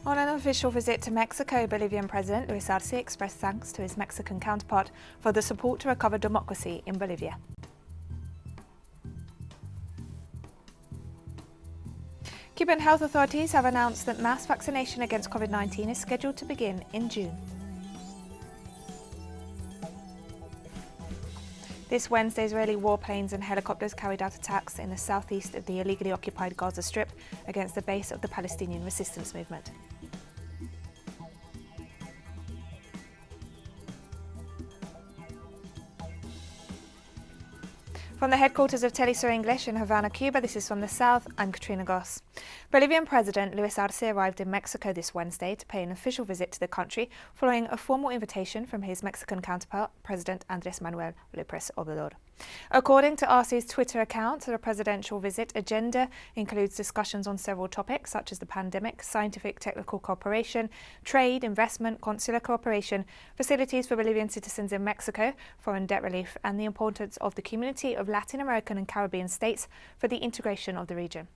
On an official visit to Mexico, Bolivian President Luis Arce expressed thanks to his Mexican counterpart for the support to recover democracy in Bolivia. Cuban health authorities have announced that mass vaccination against COVID-19 is scheduled to begin in June. This Wednesday, Israeli warplanes and helicopters carried out attacks in the southeast of the illegally occupied Gaza Strip against the base of the Palestinian resistance movement. From the headquarters of teleSUR English in Havana, Cuba, this is From the South, I'm Katrina Goss. Bolivian President Luis Arce arrived in Mexico this Wednesday to pay an official visit to the country following a formal invitation from his Mexican counterpart, President Andrés Manuel López Obrador. According to Arce's Twitter account, the presidential visit agenda includes discussions on several topics such as the pandemic, scientific technical cooperation, trade, investment, consular cooperation, facilities for Bolivian citizens in Mexico, foreign debt relief, and the importance of the community of Latin American and Caribbean states for the integration of the region.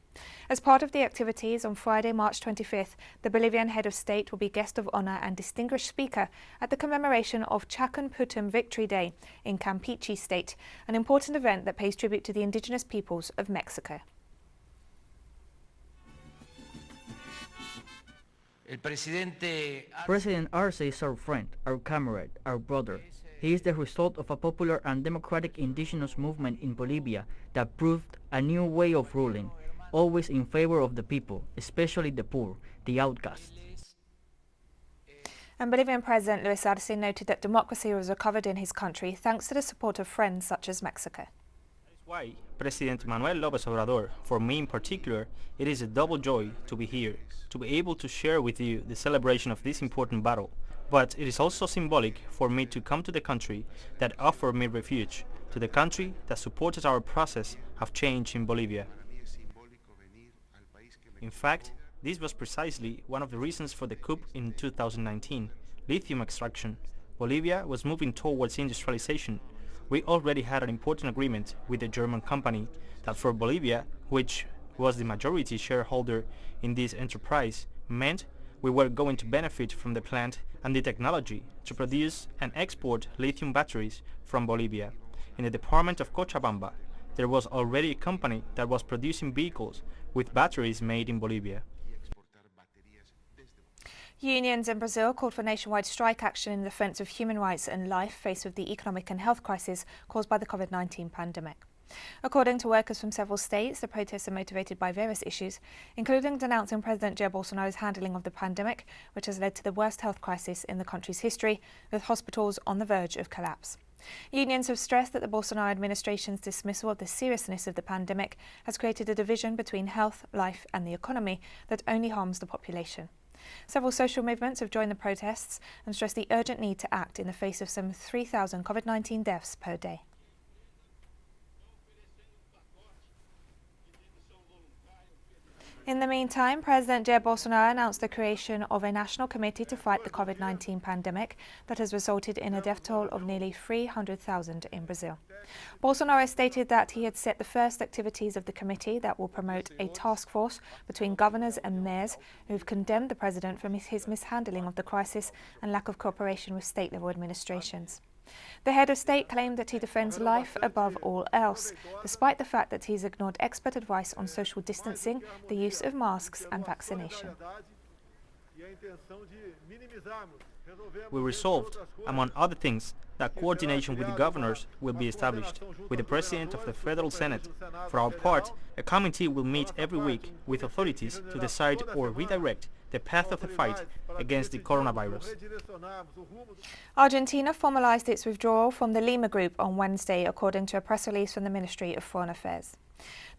As part of the activities on Friday, March 25th, the Bolivian head of state will be guest of honor and distinguished speaker at the commemoration of Chacan Putum Victory Day in Campeche State, an important event that pays tribute to the indigenous peoples of Mexico. President Arce is our friend, our comrade, our brother. He is the result of a popular and democratic indigenous movement in Bolivia that proved a new way of ruling, always in favor of the people, especially the poor, the outcasts. And Bolivian President Luis Arce noted that democracy was recovered in his country thanks to the support of friends such as Mexico. That is why President Manuel López Obrador, for me in particular, it is a double joy to be here, to be able to share with you the celebration of this important battle. But it is also symbolic for me to come to the country that offered me refuge, to the country that supported our process of change in Bolivia. In fact, this was precisely one of the reasons for the coup in 2019, lithium extraction. Bolivia was moving towards industrialization. We already had an important agreement with the German company that for Bolivia, which was the majority shareholder in this enterprise, meant we were going to benefit from the plant and the technology to produce and export lithium batteries from Bolivia. In the department of Cochabamba, there was already a company that was producing vehicles with batteries made in Bolivia. Unions in Brazil called for nationwide strike action in defence of human rights and life faced with the economic and health crisis caused by the COVID-19 pandemic. According to workers from several states, the protests are motivated by various issues, including denouncing President Jair Bolsonaro's handling of the pandemic, which has led to the worst health crisis in the country's history, with hospitals on the verge of collapse. Unions have stressed that the Bolsonaro administration's dismissal of the seriousness of the pandemic has created a division between health, life and the economy that only harms the population. Several social movements have joined the protests and stressed the urgent need to act in the face of some 3,000 COVID-19 deaths per day. In the meantime, President Jair Bolsonaro announced the creation of a national committee to fight the COVID-19 pandemic that has resulted in a death toll of nearly 300,000 in Brazil. Bolsonaro stated that he had set the first activities of the committee that will promote a task force between governors and mayors who have condemned the president for his mishandling of the crisis and lack of cooperation with state-level administrations. The head of state claimed that he defends life above all else, despite the fact that he's ignored expert advice on social distancing, the use of masks and vaccination. We resolved, among other things, that coordination with the governors will be established with the President of the Federal Senate. For our part, a committee will meet every week with authorities to decide or redirect the path of the fight against the coronavirus. Argentina formalized its withdrawal from the Lima Group on Wednesday, according to a press release from the Ministry of Foreign Affairs.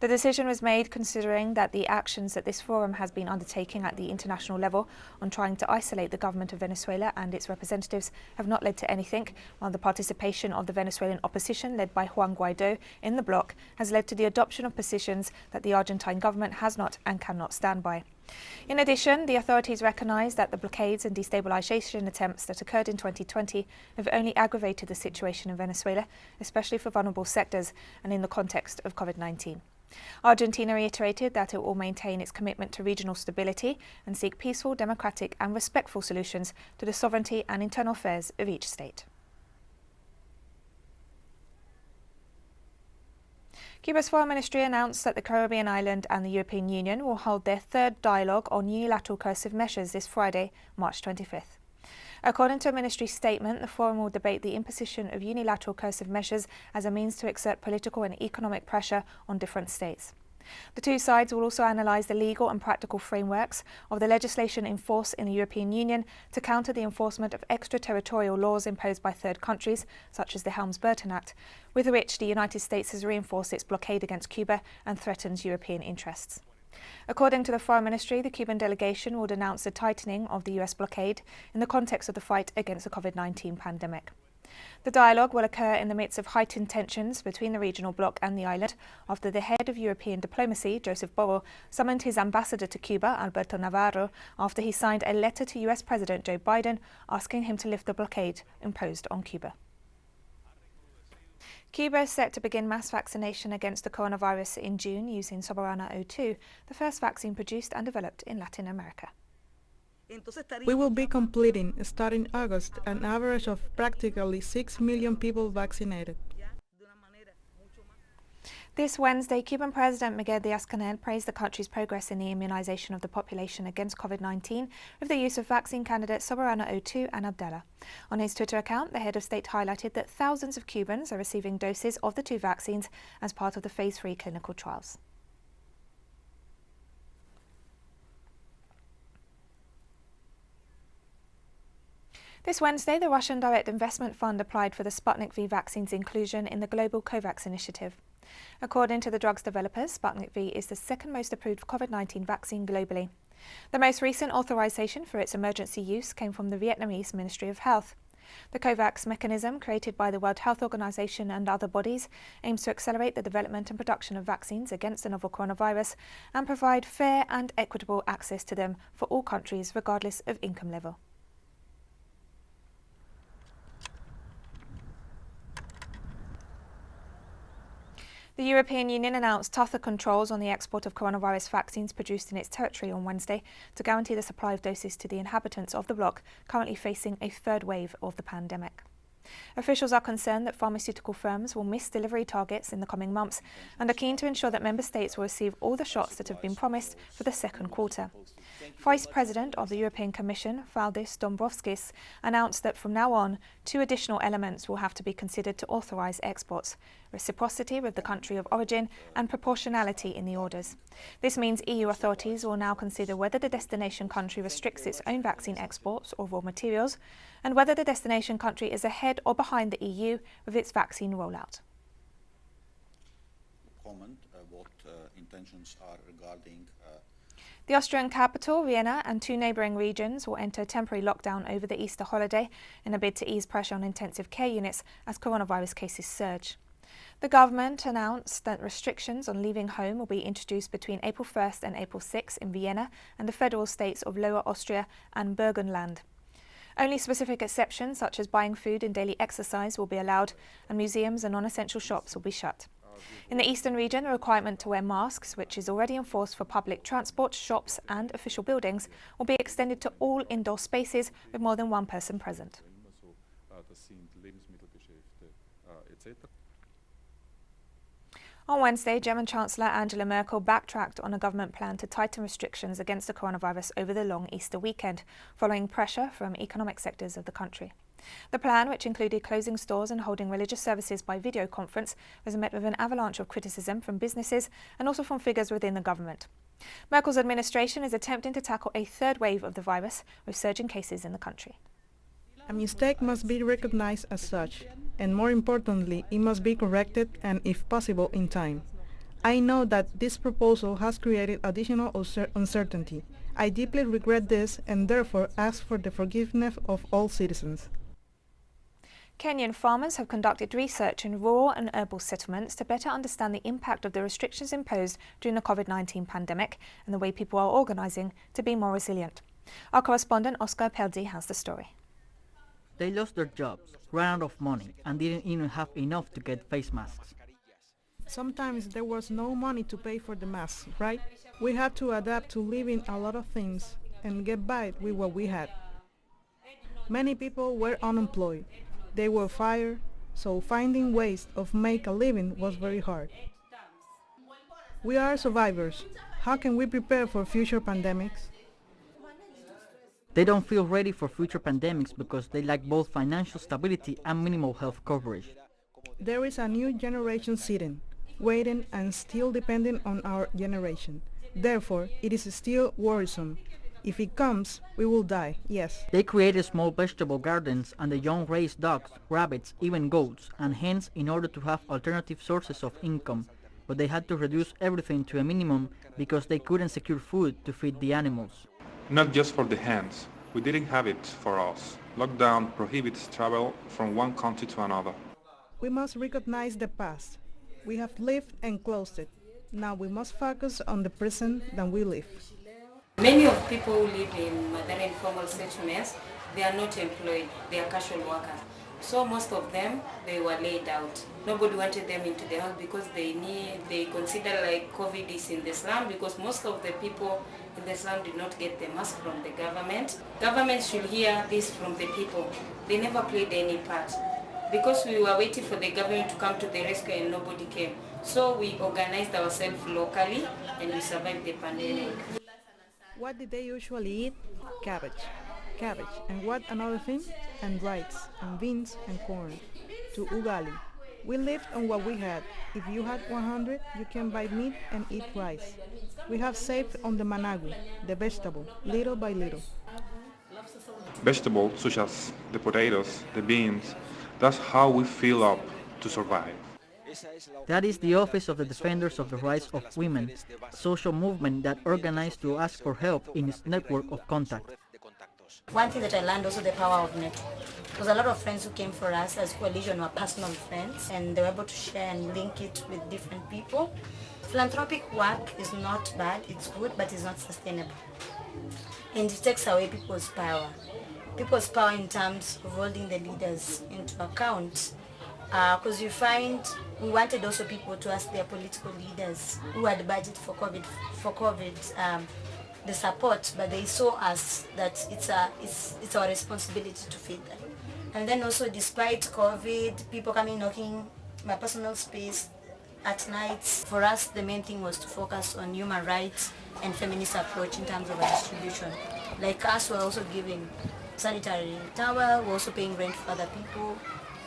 The decision was made considering that the actions that this forum has been undertaking at the international level on trying to isolate the government of Venezuela and its representatives have not led to anything, while the participation of the Venezuelan opposition led by Juan Guaidó in the bloc has led to the adoption of positions that the Argentine government has not and cannot stand by. In addition, the authorities recognise that the blockades and destabilisation attempts that occurred in 2020 have only aggravated the situation in Venezuela, especially for vulnerable sectors and in the context of COVID-19. Argentina reiterated that it will maintain its commitment to regional stability and seek peaceful, democratic and respectful solutions to the sovereignty and internal affairs of each state. Cuba's Foreign Ministry announced that the Caribbean island and the European Union will hold their third dialogue on unilateral coercive measures this Friday, March 25th. According to a ministry statement, the forum will debate the imposition of unilateral coercive measures as a means to exert political and economic pressure on different states. The two sides will also analyse the legal and practical frameworks of the legislation in force in the European Union to counter the enforcement of extraterritorial laws imposed by third countries, such as the Helms-Burton Act, with which the United States has reinforced its blockade against Cuba and threatens European interests. According to the Foreign Ministry, the Cuban delegation will denounce the tightening of the US blockade in the context of the fight against the COVID-19 pandemic. The dialogue will occur in the midst of heightened tensions between the regional bloc and the island after the head of European diplomacy, Joseph Borrell, summoned his ambassador to Cuba, Alberto Navarro, after he signed a letter to US President Joe Biden asking him to lift the blockade imposed on Cuba. Cuba is set to begin mass vaccination against the coronavirus in June using Soberana 02, the first vaccine produced and developed in Latin America. We will be completing, starting August, an average of practically 6 million people vaccinated. This Wednesday, Cuban President Miguel Díaz-Canel praised the country's progress in the immunization of the population against COVID-19 with the use of vaccine candidates Soberana 02 and Abdala. On his Twitter account, the head of state highlighted that thousands of Cubans are receiving doses of the two vaccines as part of the Phase 3 clinical trials. This Wednesday, the Russian Direct Investment Fund applied for the Sputnik V vaccine's inclusion in the global COVAX initiative. According to the drug's developers, Sputnik V is the second most approved COVID-19 vaccine globally. The most recent authorization for its emergency use came from the Vietnamese Ministry of Health. The COVAX mechanism, created by the World Health Organization and other bodies, aims to accelerate the development and production of vaccines against the novel coronavirus and provide fair and equitable access to them for all countries, regardless of income level. The European Union announced tougher controls on the export of coronavirus vaccines produced in its territory on Wednesday to guarantee the supply of doses to the inhabitants of the bloc currently facing a third wave of the pandemic. Officials are concerned that pharmaceutical firms will miss delivery targets in the coming months and are keen to ensure that member states will receive all the shots that have been promised for the second quarter. Vice President of the European Commission, Valdis Dombrovskis, announced that from now on, two additional elements will have to be considered to authorise exports: reciprocity with the country of origin and proportionality in the orders. This means EU authorities will now consider whether the destination country restricts its own vaccine exports or raw materials, and whether the destination country is ahead or behind the EU with its vaccine rollout. Comment what intentions are regarding the Austrian capital, Vienna, and two neighbouring regions will enter temporary lockdown over the Easter holiday in a bid to ease pressure on intensive care units as coronavirus cases surge. The government announced that restrictions on leaving home will be introduced between April 1st and April 6th in Vienna and the federal states of Lower Austria and Burgenland. Only specific exceptions, such as buying food and daily exercise, will be allowed, and museums and non-essential shops will be shut. In the eastern region, the requirement to wear masks, which is already enforced for public transport, shops and official buildings, will be extended to all indoor spaces with more than one person present. On Wednesday, German Chancellor Angela Merkel backtracked on a government plan to tighten restrictions against the coronavirus over the long Easter weekend, following pressure from economic sectors of the country. The plan, which included closing stores and holding religious services by video conference, was met with an avalanche of criticism from businesses and also from figures within the government. Merkel's administration is attempting to tackle a third wave of the virus, with surging cases in the country. A mistake must be recognized as such, and more importantly, it must be corrected and, if possible, in time. I know that this proposal has created additional uncertainty. I deeply regret this and therefore ask for the forgiveness of all citizens. Kenyan farmers have conducted research in rural and urban settlements to better understand the impact of the restrictions imposed during the COVID-19 pandemic and the way people are organising to be more resilient. Our correspondent Oscar Peldi has the story. They lost their jobs, ran out of money, and didn't even have enough to get face masks. Sometimes there was no money to pay for the masks, right? We had to adapt to living a lot of things and get by with what we had. Many people were unemployed. They were fired, so finding ways of make a living was very hard. We are survivors. How can we prepare for future pandemics? They don't feel ready for future pandemics because they lack both financial stability and minimal health coverage. There is a new generation sitting, waiting and still depending on our generation. Therefore, it is still worrisome. If it comes, we will die, yes. They created small vegetable gardens and the young raised dogs, rabbits, even goats, and hens in order to have alternative sources of income, but they had to reduce everything to a minimum because they couldn't secure food to feed the animals. Not just for the hens. We didn't have it for us. Lockdown prohibits travel from one country to another. We must recognize the past. We have lived and closed it. Now we must focus on the present that we live. Many of people who live in Madera informal settlements, they are not employed, they are casual workers. So most of them, they were laid out. Nobody wanted them into the house because they consider like COVID is in the slum, because most of the people in the slum did not get the mask from the government. Government should hear this from the people. They never played any part. Because we were waiting for the government to come to the rescue and nobody came. So we organized ourselves locally and we survived the pandemic. What did they usually eat? Cabbage. Cabbage. And what another thing? And rice, and beans, and corn. To ugali. We lived on what we had. If you had 100, you can buy meat and eat rice. We have saved on the managu, the vegetable, little by little. Vegetables such as the potatoes, the beans, that's how we fill up to survive. That is the Office of the Defenders of the Rights of Women, a social movement that organized to ask for help in its network of contact. One thing that I learned also the power of network. There was a lot of friends who came for us as coalition were personal friends, and they were able to share and link it with different people. Philanthropic work is not bad, it's good, but it's not sustainable. And it takes away people's power. People's power in terms of holding the leaders into account. Because you find we wanted also people to ask their political leaders who had budget for COVID, the support, but they saw us that it's our responsibility to feed them. And then also, despite COVID, people coming knocking my personal space at night, for us the main thing was to focus on human rights and feminist approach in terms of our distribution. Like us, we're also giving sanitary towel, we're also paying rent for other people.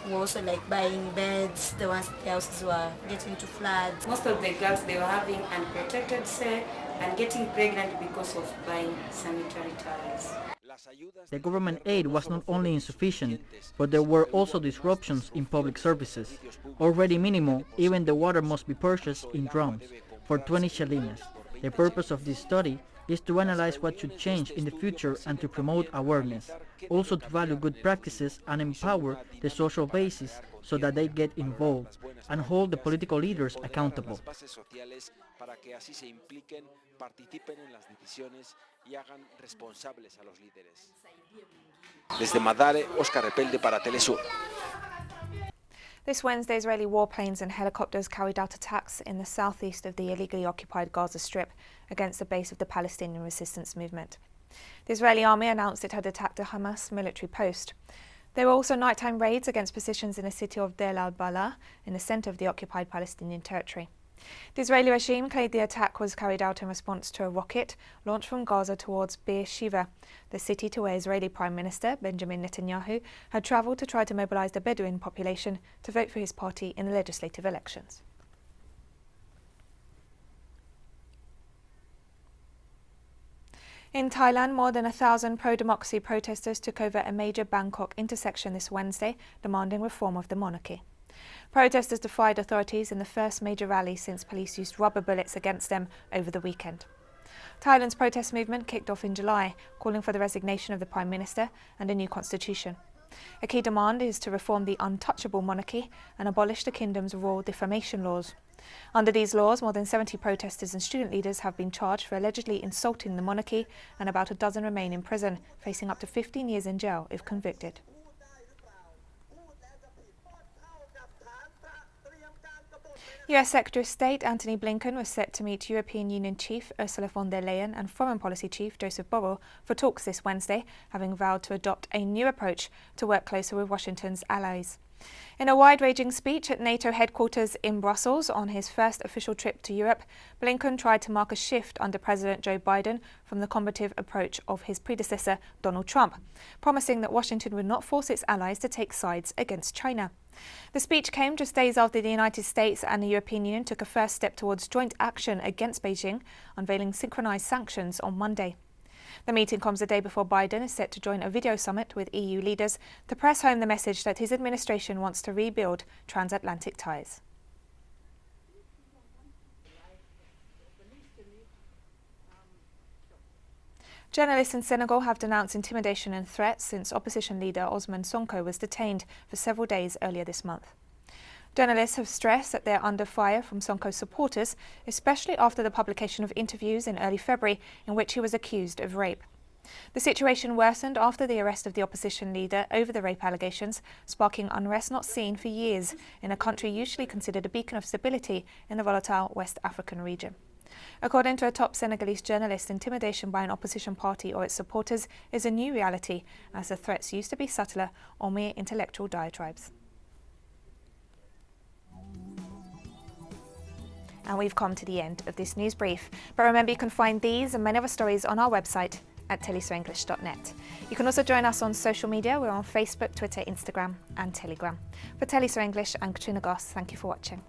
We're also like buying beds, the ones the houses were getting to floods. Most of the girls, they were having unprotected sex and getting pregnant because of buying sanitary towels. The government aid was not only insufficient, but there were also disruptions in public services. Already minimal, even the water must be purchased in drums for 20 shillings. The purpose of this study is to analyze what should change in the future and to promote awareness, also to value good practices and empower the social basis so that they get involved and hold the political leaders accountable. Desde Madare, Oscar Repelde para TeleSUR. This Wednesday, Israeli warplanes and helicopters carried out attacks in the southeast of the illegally occupied Gaza Strip against the base of the Palestinian resistance movement. The Israeli army announced it had attacked a Hamas military post. There were also nighttime raids against positions in the city of Deir al-Balah in the centre of the occupied Palestinian territory. The Israeli regime claimed the attack was carried out in response to a rocket launched from Gaza towards Beersheba, the city to where Israeli Prime Minister Benjamin Netanyahu had travelled to try to mobilise the Bedouin population to vote for his party in the legislative elections. In Thailand, more than 1,000 pro-democracy protesters took over a major Bangkok intersection this Wednesday, demanding reform of the monarchy. Protesters defied authorities in the first major rally since police used rubber bullets against them over the weekend. Thailand's protest movement kicked off in July, calling for the resignation of the Prime Minister and a new constitution. A key demand is to reform the untouchable monarchy and abolish the kingdom's royal defamation laws. Under these laws, more than 70 protesters and student leaders have been charged for allegedly insulting the monarchy, and about a dozen remain in prison, facing up to 15 years in jail if convicted. US Secretary of State Antony Blinken was set to meet European Union Chief Ursula von der Leyen and Foreign Policy Chief Joseph Borrell for talks this Wednesday, having vowed to adopt a new approach to work closer with Washington's allies. In a wide-ranging speech at NATO headquarters in Brussels on his first official trip to Europe, Blinken tried to mark a shift under President Joe Biden from the combative approach of his predecessor Donald Trump, promising that Washington would not force its allies to take sides against China. The speech came just days after the United States and the European Union took a first step towards joint action against Beijing, unveiling synchronized sanctions on Monday. The meeting comes a day before Biden is set to join a video summit with EU leaders to press home the message that his administration wants to rebuild transatlantic ties. Journalists in Senegal have denounced intimidation and threats since opposition leader Ousmane Sonko was detained for several days earlier this month. Journalists have stressed that they are under fire from Sonko's supporters, especially after the publication of interviews in early February in which he was accused of rape. The situation worsened after the arrest of the opposition leader over the rape allegations, sparking unrest not seen for years in a country usually considered a beacon of stability in the volatile West African region. According to a top Senegalese journalist, intimidation by an opposition party or its supporters is a new reality, as the threats used to be subtler or mere intellectual diatribes. And we've come to the end of this news brief. But remember, you can find these and many other stories on our website at telesurenglish.net. You can also join us on social media. We're on Facebook, Twitter, Instagram and Telegram. For TeleSUR English, I'm Katrina Goss. Thank you for watching.